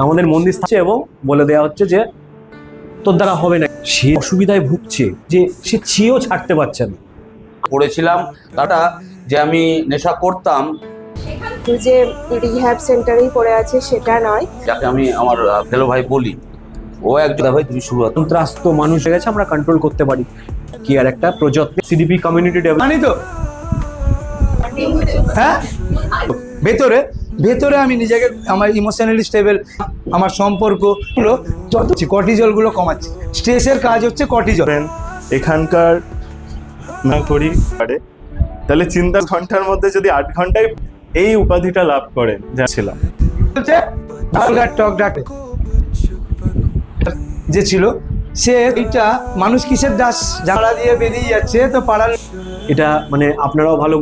আমাদের মন্দির থাকছে এবং বলে দেওয়া হচ্ছে যে তোর দ্বারা হবে না। সে অসুবিধায় ভুগছে যে সে চেয়েও ছাড়তে পারছে না। পড়েছিলাম তাটা যে আমি নেশা করতাম, যে রিহ্যাব সেন্টারেই পড়ে আছে সেটা নয়। যাকে আমি আমার ফেলো ভাই বলি, ও একজন ভাই তুমি শুরু সন্ত্রাস্ত মানুষ হয়ে গেছে, আমরা কন্ট্রোল করতে পারি কি। আর একটা প্রজেক্ট সিডিপি কমিউনিটি জানি তো, হ্যাঁ, ভেতরে ভেতরে আমি নিজেকে আমার ইমোশনালি স্টেবল, আমার সম্পর্কগুলো যত কর্টিজলগুলো কমাচ্ছি। স্ট্রেসের কাজ হচ্ছে কর্টিজল। এখানকার না করি পারে, তাহলে চিন্তা ঘন্টার মধ্যে যদি 8 ঘন্টায় এই উপাধিটা লাভ করেন যা ছিলাম টক ডাকে যে ছিল, সে এইটা মানুষ কিসের দাস, জানলা দিয়ে বেরিয়ে যাচ্ছে তো পাড়ার। এটা মানে আপনারাও ভালো